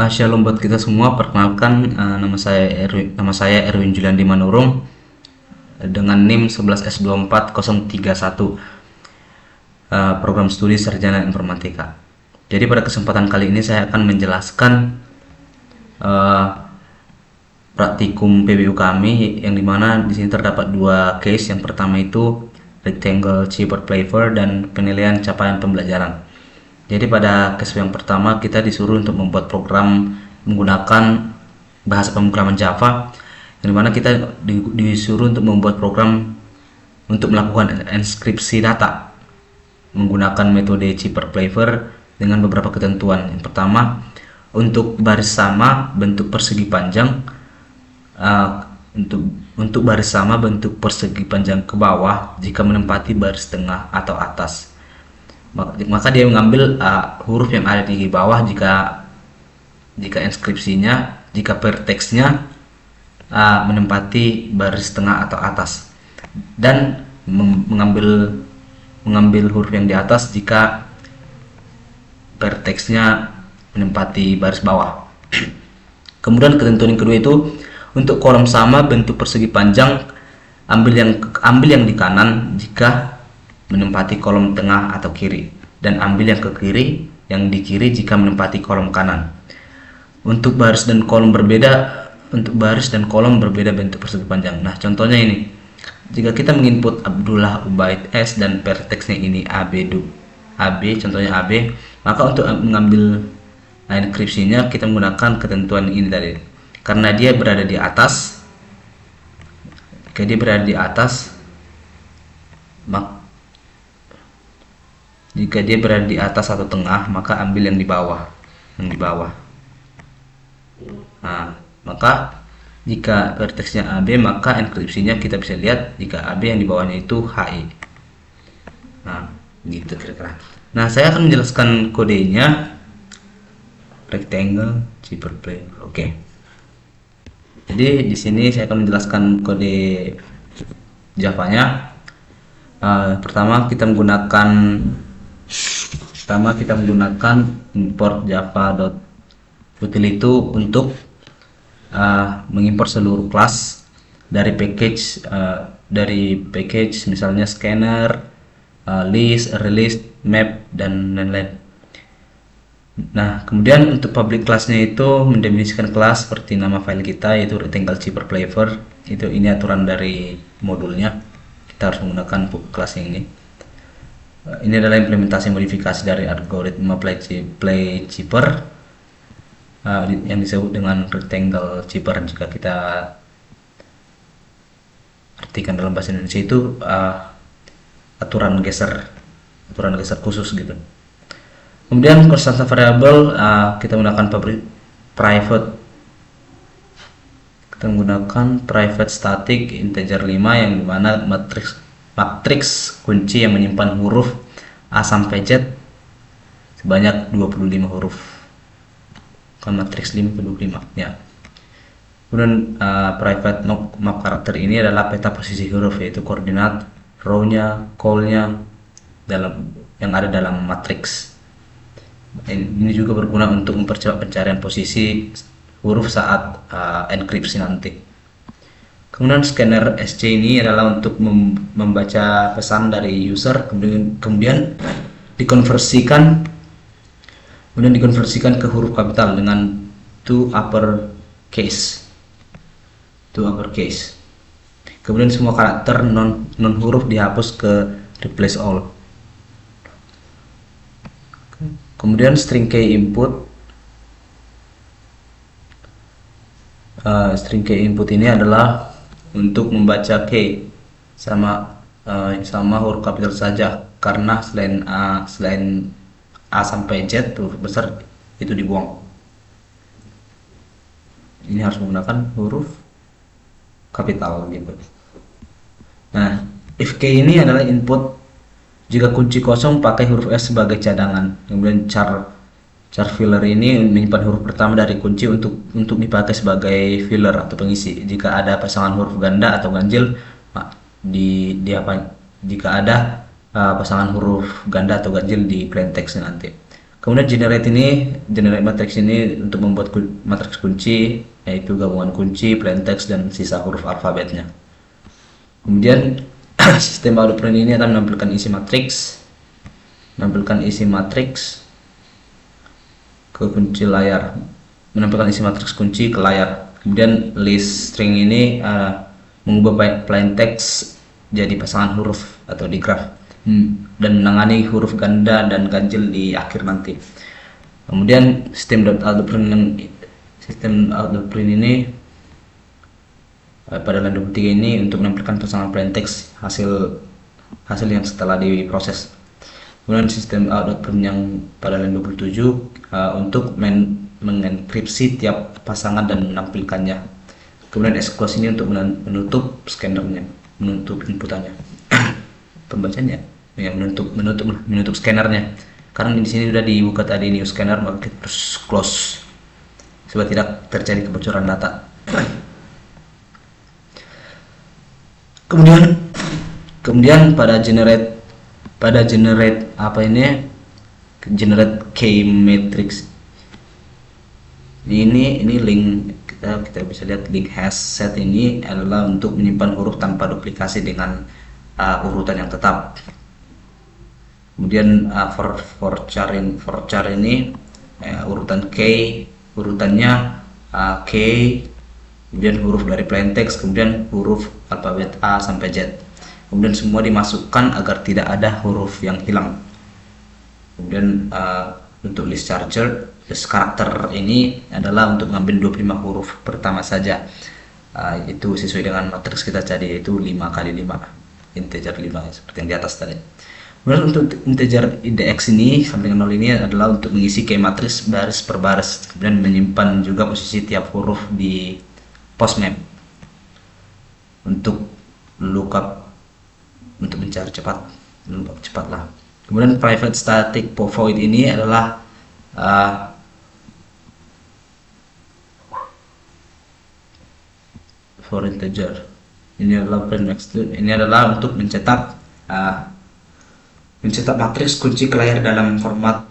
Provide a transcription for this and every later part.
Shalom buat kita semua. Perkenalkan, nama saya Erwin Juliandi Manurung dengan NIM 11S24031, program studi Sarjana Informatika. Jadi pada kesempatan kali ini saya akan menjelaskan praktikum PBU kami, yang dimana di sini terdapat dua case. Yang pertama itu rectangle cheaper flavor dan penilaian capaian pembelajaran. Jadi pada case yang pertama kita disuruh untuk membuat program menggunakan bahasa pemrograman Java, yang dimana kita disuruh untuk membuat program untuk melakukan enskripsi data menggunakan metode cheaper flavor dengan beberapa ketentuan. Yang pertama, untuk baris sama bentuk persegi panjang, untuk baris sama bentuk persegi panjang ke bawah jika menempati baris tengah atau atas. Maka dia mengambil huruf yang ada di bawah jika inskripsinya, jika perteksnya menempati baris tengah atau atas, dan mengambil huruf yang di atas jika perteksnya menempati baris bawah. Kemudian ketentuan yang kedua itu, untuk kolom sama bentuk persegi panjang, ambil yang di kanan jika menempati kolom tengah atau kiri, dan ambil yang ke kiri, yang di kiri jika menempati kolom kanan. Untuk baris dan kolom berbeda bentuk persegi panjang. Nah, contohnya ini. Jika kita menginput Abdullah Ubaid S dan perteksnya ini AB, contohnya AB, maka untuk mengambil enkripsinya kita menggunakan ketentuan ini tadi. Karena dia berada di atas, jika dia berada di atas atau tengah, maka ambil yang di bawah. Nah, maka jika verteksnya AB, maka enkripsinya kita bisa lihat jika AB yang di bawahnya itu HI. Nah, gitu kira-kira. Nah, saya akan menjelaskan kodenya. Rectangle cheaper flavor. Oke. Jadi di sini saya akan menjelaskan kode Java-nya. Pertama kita menggunakan import java.util untuk mengimport seluruh kelas dari package misalnya scanner, list, release, map, dan lain-lain. Nah, kemudian untuk public class-nya itu mendefinisikan kelas seperti nama file kita, yaitu rectangle cheaper flavor. Ini aturan dari modulnya. Kita harus menggunakan kelas yang ini. Ini adalah implementasi modifikasi dari algoritma play cheaper yang disebut dengan rectangle cheaper. Jika kita artikan dalam bahasa Indonesia itu aturan geser khusus gitu. Kemudian constant variable, kita menggunakan private static integer 5, yang dimana matriks kunci yang menyimpan huruf A sampai Z sebanyak 25 huruf. Kan matriks 5 ke 25 ya. Kemudian private map karakter ini adalah peta posisi huruf, yaitu koordinat row-nya, call-nya yang ada dalam matriks. Ini juga berguna untuk mempercepat pencarian posisi huruf saat enkripsi nanti. Kemudian scanner SC ini adalah untuk membaca pesan dari user, kemudian dikonversikan ke huruf kapital dengan to uppercase. Kemudian semua karakter non huruf dihapus ke replace all. Kemudian string key input. String key input ini adalah untuk membaca key sama huruf kapital saja, karena selain A sampai Z huruf besar itu dibuang. Ini harus menggunakan huruf kapital gitu. Nah, if key ini adalah input jika kunci kosong, pakai huruf S sebagai cadangan. Kemudian char filler ini menyimpan huruf pertama dari kunci untuk dipakai sebagai filler atau pengisi. Jika ada pasangan huruf ganda atau ganjil, jika ada pasangan huruf ganda atau ganjil di plain text nanti. Kemudian generate matrix ini untuk membuat matriks kunci, yaitu gabungan kunci, plain text, dan sisa huruf alfabetnya. Kemudian sistem output print ini akan menampilkan isi matriks ke kunci layar, menampilkan isi matriks kunci ke layar. Kemudian list string ini mengubah plain text jadi pasangan huruf atau di graph, dan menangani huruf ganda dan ganjil di akhir nanti. Kemudian sistem output print ini pada line 23 ini untuk menampilkan pasangan plain text hasil yang setelah diproses. Kemudian sistem output print yang pada line 27 untuk mengenkripsi tiap pasangan dan menampilkannya. Kemudian exclose ini untuk menutup scannernya, menutup inputannya, pembacanya, ya, menutup scannernya. Karena di sini sudah dibuka tadi new scanner, maka kita harus close supaya tidak terjadi kebocoran data. Kemudian pada generate key matrix ini link kita bisa lihat link hash set ini adalah untuk menyimpan huruf tanpa duplikasi dengan urutan yang tetap. Kemudian for char ini urutan key, urutannya key, kemudian huruf dari plain text, kemudian huruf alfabet A sampai Z. Kemudian semua dimasukkan agar tidak ada huruf yang hilang. Kemudian untuk list karakter ini adalah untuk mengambil 25 huruf pertama saja, itu sesuai dengan matriks kita tadi, yaitu 5 kali 5, integer 5 seperti yang di atas tadi. Kemudian untuk integer IDX ini sampai dengan 0 ini adalah untuk mengisi key matriks baris per baris, kemudian menyimpan juga posisi tiap huruf di postmap untuk lookup, untuk mencari cepat lah. Kemudian private static void ini adalah for integer. Ini adalah untuk mencetak matriks kunci ke layar dalam format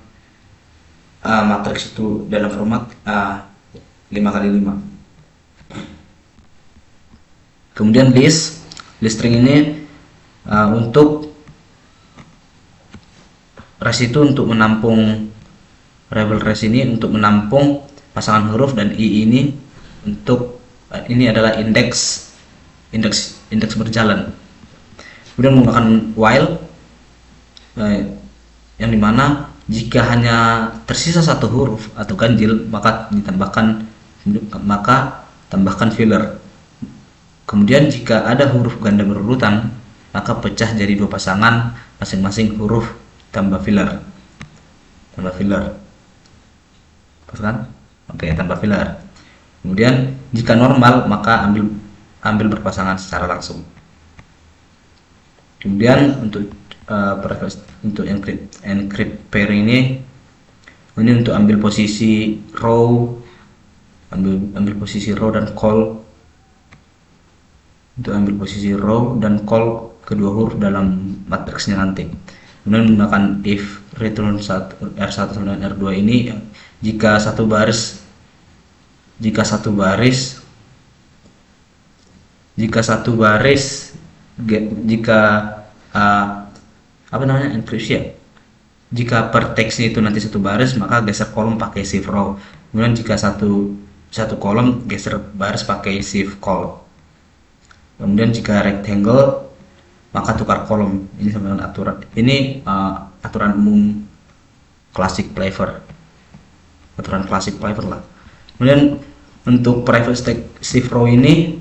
matriks itu dalam format 5 kali 5. Kemudian list string ini untuk res itu untuk menampung label res ini untuk menampung pasangan huruf, dan i ini untuk ini adalah indeks berjalan. Kemudian menggunakan while yang dimana jika hanya tersisa satu huruf atau ganjil maka tambahkan filler. Kemudian jika ada huruf ganda berurutan maka pecah jadi 2 pasangan, masing-masing huruf tambah filler. Pas kan? Oke, tambah filler. Kemudian jika normal maka ambil berpasangan secara langsung. Kemudian untuk encrypt pair ini untuk ambil posisi row, ambil posisi row dan call, untuk ambil posisi row dan call kedua huruf dalam matriksnya nanti. Kemudian menggunakan if return R1 dan R2 ini jika satu baris enkripsi ya. Jika per teksnya itu nanti satu baris maka geser kolom pakai shift row. Kemudian jika satu kolom geser baris pakai shift call. Kemudian jika rectangle maka tukar kolom. Ini sama dengan aturan. Ini aturan umum classic flavor. Aturan classic flavor lah. Kemudian untuk private stack shift row ini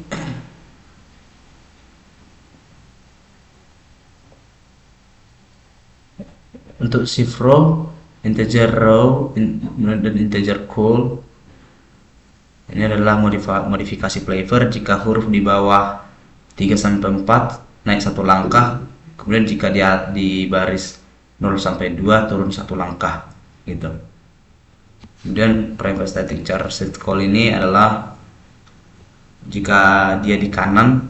untuk shift row, integer row dan integer call ini adalah modifikasi flavor jika huruf di bawah 3-4 naik 1 langkah, kemudian jika dia di baris 0-2 turun 1 langkah gitu. Kemudian private static char set call ini adalah jika dia di kanan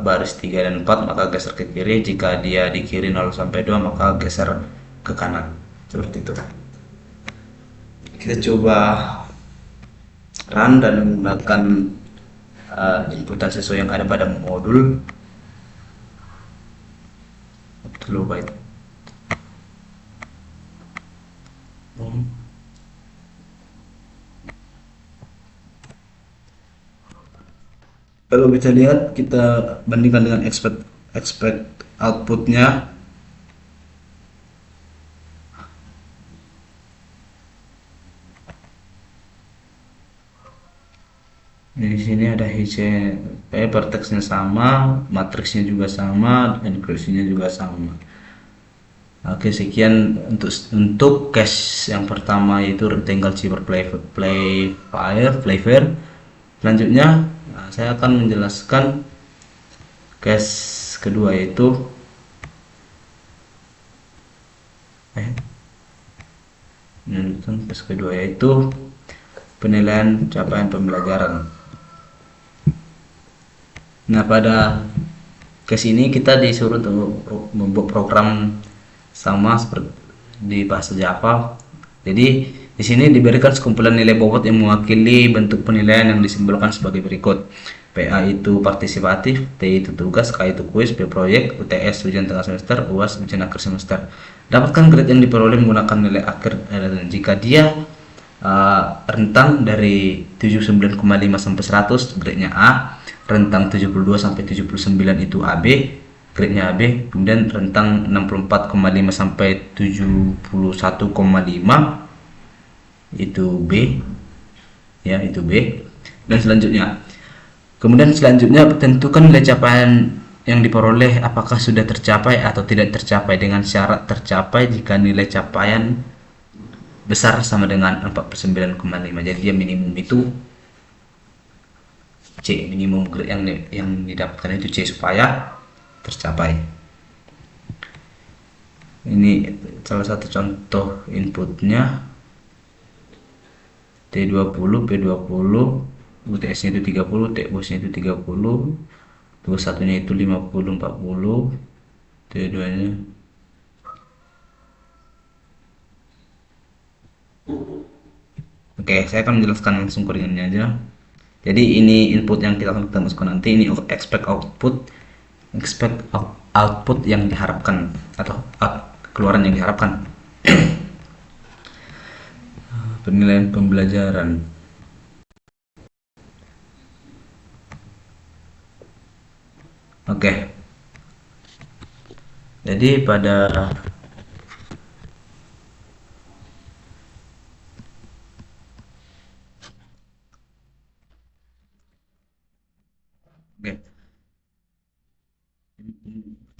baris 3 dan 4 maka geser ke kiri, jika dia di kiri 0-2 maka geser ke kanan, seperti itu. Kita coba run dan menggunakan inputan sesuai yang ada pada modul. Kilobyte. Kalau kita lihat, kita bandingkan dengan expect outputnya. Di sini ada vertexnya sama, matriksnya juga sama, dan enclosure-nya juga sama. Oke, sekian untuk case yang pertama, yaitu rectangle zipper flavor. Selanjutnya saya akan menjelaskan case kedua, yaitu penilaian capaian pembelajaran. Nah, pada case ini kita disuruh untuk membuat program sama seperti di bahasa Java. Jadi di sini diberikan sekumpulan nilai bobot yang mewakili bentuk penilaian yang disimbolkan sebagai berikut. PA itu partisipatif, T itu tugas, K itu kuis, P proyek, UTS ujian tengah semester, UAS ujian akhir semester. Dapatkan grade yang diperoleh menggunakan nilai akhir, dan jika dia rentang dari 79,5 sampai 100, grade-nya A. Rentang 72 sampai 79 itu AB, grade-nya AB. Kemudian rentang 64,5 sampai 71,5 itu B, ya, itu B. Dan kemudian selanjutnya tentukan nilai capaian yang diperoleh apakah sudah tercapai atau tidak tercapai, dengan syarat tercapai jika nilai capaian besar sama dengan 49,5. Jadi dia minimum itu C, minimum grade yang didapatkan itu C supaya tercapai. Ini salah satu contoh inputnya. T20, P20, UTS nya itu 30, TBOS nya itu 30, 21 nya itu 50, 40, T2 nya Oke, saya akan menjelaskan langsung codingannya aja. Jadi ini input yang kita akan masukkan nanti. Ini expect output yang diharapkan atau keluaran yang diharapkan. Penilaian pembelajaran. Oke. Jadi pada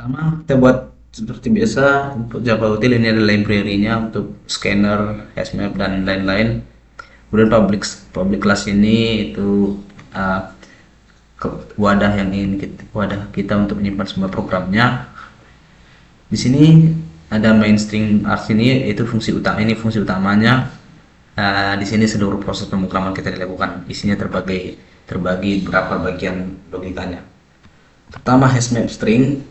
pertama kita buat seperti biasa, input Java util. Ini adalah library-nya untuk scanner, hashmap, dan lain-lain. Kemudian public class ini itu wadah kita untuk menyimpan semua programnya. Di sini ada main string args ini, itu fungsi utamanya. Di sini seluruh proses pemrograman kita dilakukan. Isinya terbagi berapa bagian logikanya. Pertama, hashmap string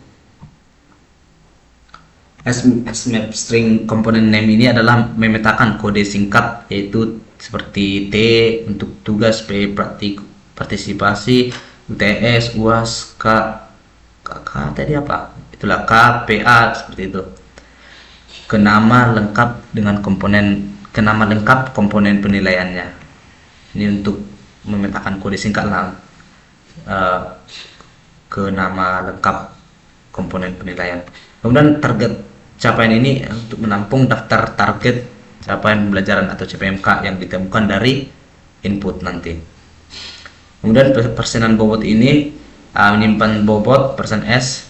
komponen name ini adalah memetakan kode singkat, yaitu seperti T untuk tugas, P partisipasi, UTS, UAS, K tadi apa? Itulah K, PA, seperti itu. Nama lengkap komponen penilaiannya. Ini untuk memetakan kode singkat lah. Ke nama lengkap komponen penilaian. Kemudian target capaian ini untuk menampung daftar target capaian pembelajaran atau CPMK yang ditemukan dari input nanti. Kemudian persenan bobot ini menyimpan bobot %S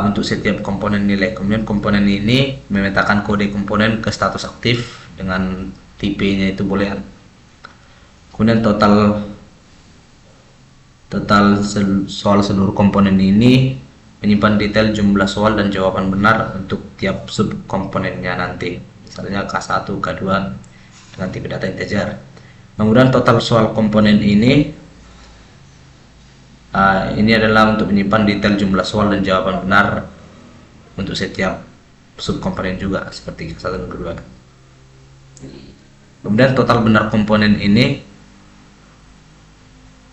untuk setiap komponen nilai. Kemudian komponen ini memetakan kode komponen ke status aktif dengan tipe-nya itu boolean. Kemudian total soal seluruh komponen ini menyimpan detail jumlah soal dan jawaban benar untuk tiap subkomponennya nanti, misalnya K1, K2 dengan tipe data integer. Kemudian total soal komponen ini adalah untuk menyimpan detail jumlah soal dan jawaban benar untuk setiap subkomponen juga, seperti K1 dan K2. Kemudian total benar komponen ini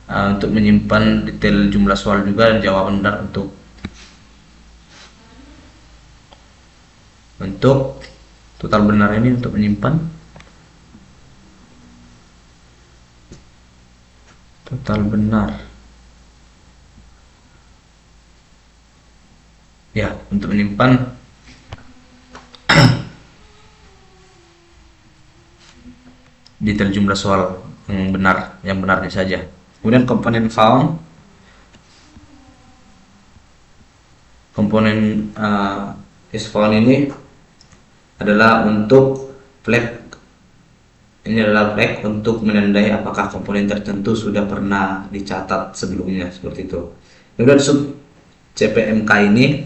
untuk menyimpan detail jumlah soal juga dan jawaban benar untuk total benar ini untuk menyimpan total benar ya, untuk menyimpan detail jumlah soal yang benarnya saja. Kemudian komponen found, komponen is found ini adalah untuk flag. Ini adalah flag untuk menandai apakah komponen tertentu sudah pernah dicatat sebelumnya, seperti itu. Kemudian sub CPMK ini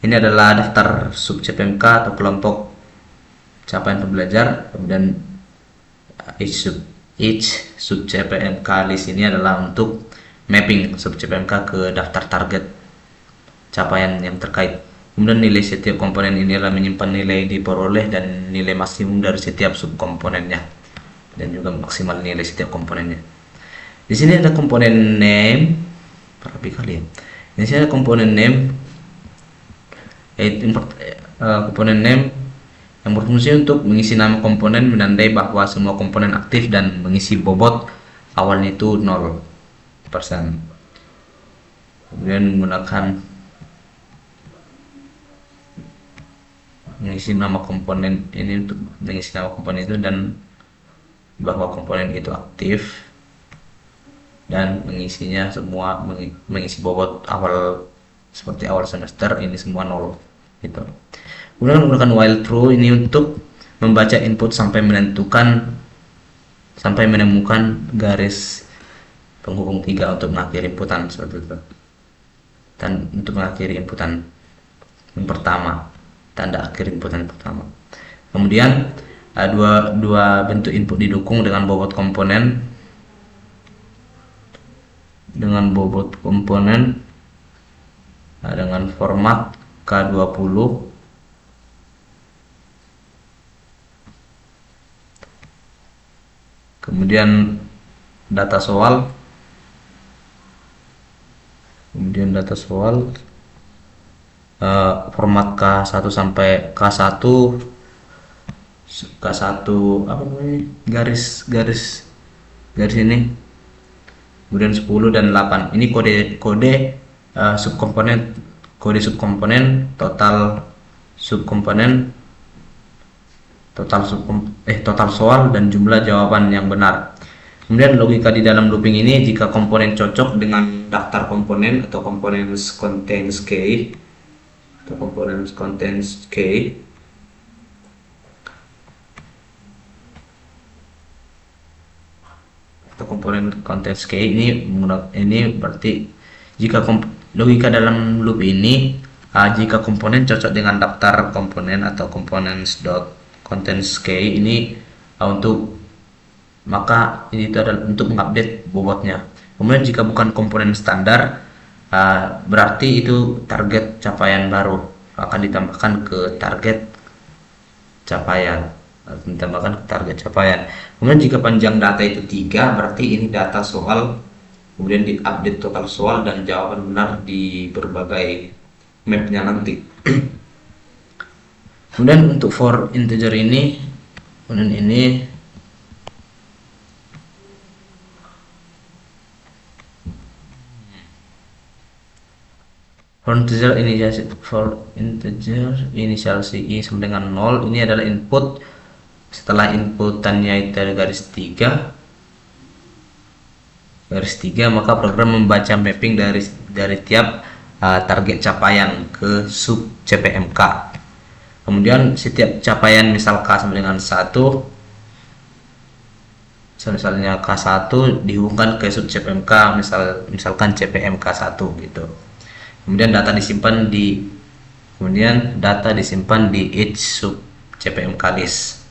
adalah daftar sub CPMK atau kelompok capaian pembelajar. Kemudian each sub CPMK list ini adalah untuk mapping sub CPMK ke daftar target capaian yang terkait. Kemudian nilai setiap komponen ini adalah menyimpan nilai diperoleh dan nilai maksimum dari setiap subkomponennya, dan juga maksimal nilai setiap komponennya. Di sini ada komponen name, rapi kali ya. Di sini ada komponen name, komponen name yang berfungsi untuk mengisi nama komponen, menandai bahwa semua komponen aktif dan mengisi bobot awalnya itu 0%. Kemudian menggunakan mengisi nama komponen ini untuk mengisi nama komponen itu dan bahwa komponen itu aktif dan mengisinya semua, mengisi bobot awal seperti awal semester ini semua 0 gitu. Kemudian menggunakan while true ini untuk membaca input sampai menemukan garis penghubung 3 untuk mengakhiri inputan, seperti itu. Dan untuk mengakhiri inputan yang pertama, tanda akhir inputan pertama. Kemudian dua bentuk input didukung dengan bobot komponen dengan format K20. Kemudian data soal format K1 sampai K1 apa namanya, garis ini. Kemudian 10 dan 8 ini kode subkomponen, total soal dan jumlah jawaban yang benar. Kemudian logika di dalam looping ini, jika komponen cocok dengan daftar komponen atau components contains K ini berarti jika logika dalam loop ini, jika komponen cocok dengan daftar komponen atau components.contains K ini maka ini itu adalah untuk mengupdate bobotnya. Kemudian jika bukan komponen standar, berarti itu target capaian baru akan ditambahkan ke target capaian. Kemudian jika panjang data itu 3, berarti ini data soal, kemudian diupdate total soal dan jawaban benar di berbagai mapnya nanti. Kemudian untuk for integer ini, for integer inisial i sama dengan 0, ini adalah input. Setelah inputannya itu ada garis 3, maka program membaca mapping dari tiap target capaian ke sub CPMK. Kemudian setiap capaian misal K sama dengan 1, misalnya K1 dihubungkan ke sub CPMK, misalkan CPMK 1 gitu. Kemudian data disimpan di each sub CPMK list.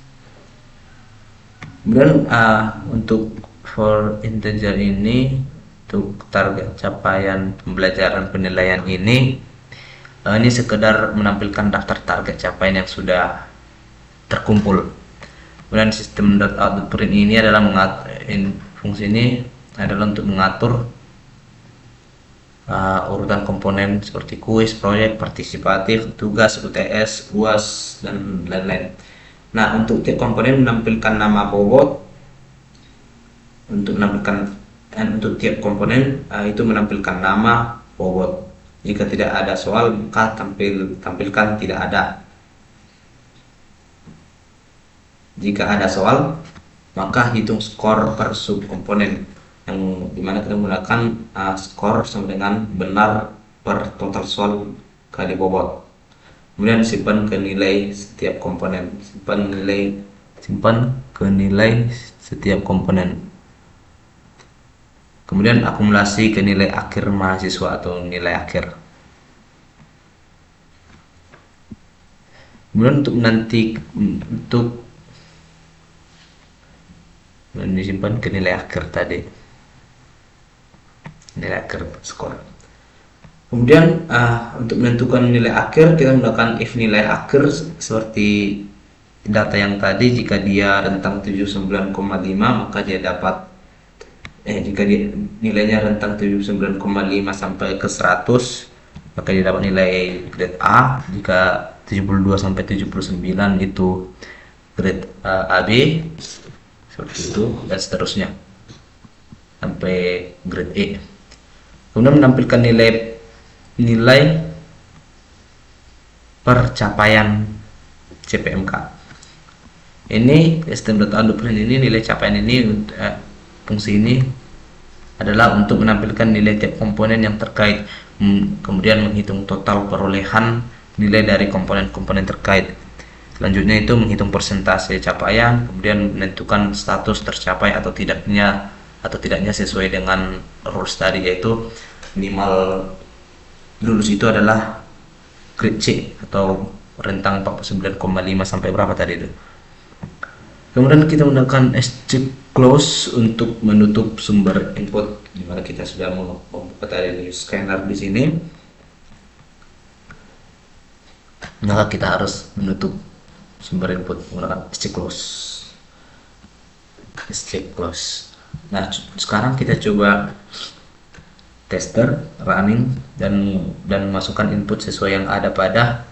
Kemudian untuk for integer ini, untuk target capaian pembelajaran penilaian ini sekedar menampilkan daftar target capaian yang sudah terkumpul. Kemudian sistem dot out dot print ini adalah fungsi ini adalah untuk mengatur urutan komponen seperti kuis, proyek, partisipatif, tugas, UTS, UAS, dan lain-lain. Nah, untuk tiap komponen menampilkan nama bobot. Untuk tiap komponen itu menampilkan nama bobot. Jika tidak ada soal, maka tampilkan tidak ada. Jika ada soal, maka hitung skor per subkomponen, yang dimana kita menggunakan skor sama dengan benar per total soal kali bobot. Kemudian simpan ke nilai setiap komponen. Simpan ke nilai setiap komponen. Kemudian akumulasi ke nilai akhir mahasiswa atau nilai akhir. Kemudian untuk disimpan ke nilai akhir tadi, nilai akhir skor. Kemudian untuk menentukan nilai akhir, kita menggunakan if nilai akhir seperti data yang tadi. Jika dia rentang 79,5, maka dia dapat jika nilainya rentang 79,5 sampai ke 100, maka dia dapat nilai grade A. Jika 72 sampai 79 itu grade AB, seperti itu, dan seterusnya sampai grade E. Kemudian menampilkan nilai percapaian CPMK. Ini sistem dot out dot print ini, nilai capaian ini, fungsi ini adalah untuk menampilkan nilai tiap komponen yang terkait, kemudian menghitung total perolehan nilai dari komponen-komponen terkait. Selanjutnya itu menghitung persentase capaian, kemudian menentukan status tercapai atau tidaknya sesuai dengan rules tadi, yaitu minimal lulus itu adalah grade C atau rentang 49,5 sampai berapa tadi itu. Kemudian kita menggunakan escape close untuk menutup sumber input, dimana kita sudah membuka tadi scanner di sini. Maka kita harus menutup sumber input menggunakan escape close. Nah, sekarang kita coba tester running dan masukkan input sesuai yang ada pada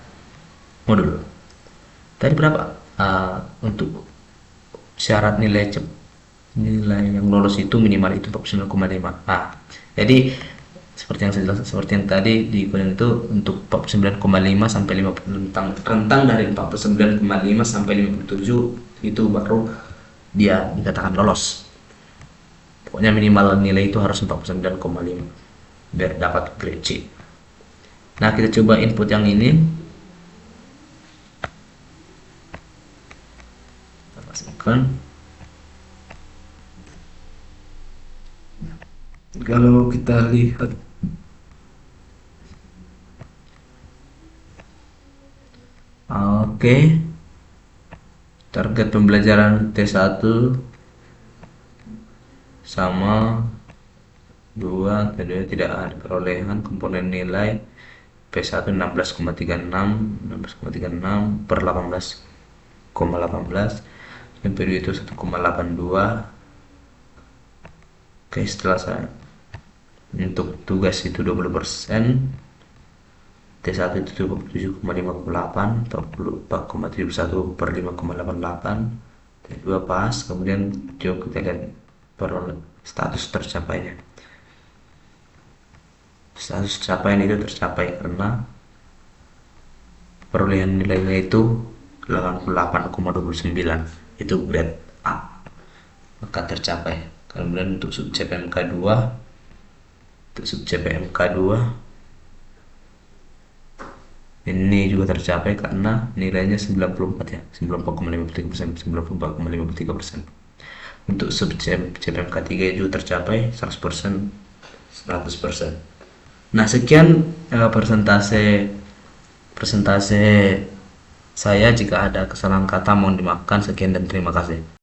modul. Tadi berapa? Untuk syarat nilai yang lolos itu minimal itu 49,5. Nah, jadi seperti yang tadi di kode itu untuk 49,5 sampai 50, rentang dari 49,5 sampai 57 itu baru dia dikatakan lolos. Pokoknya minimal nilai itu harus 49,5 biar dapat grade C. Nah, kita coba input yang ini. Kita masukkan. Kalau kita lihat target pembelajaran T1 sama 2, tidak ada perolehan komponen nilai P1 16,36 per 18,18, dan P2 itu 1,82. Setelah saya untuk tugas itu 20%, T1 itu 27,58, 44,71 per 5,88, T2 pas. Kemudian coba kita lihat status tercapainya. Status capaian itu tercapai karena perolehan nilainya itu 88,29, itu grade A, maka tercapai. Kemudian untuk sub CPMK 2 ini juga tercapai karena nilainya 94 ya, 94,53%. Untuk sub CPMK 3 juga tercapai 100%. Nah, sekian persentase saya. Jika ada kesalahan kata mohon dimaafkan. Sekian dan terima kasih.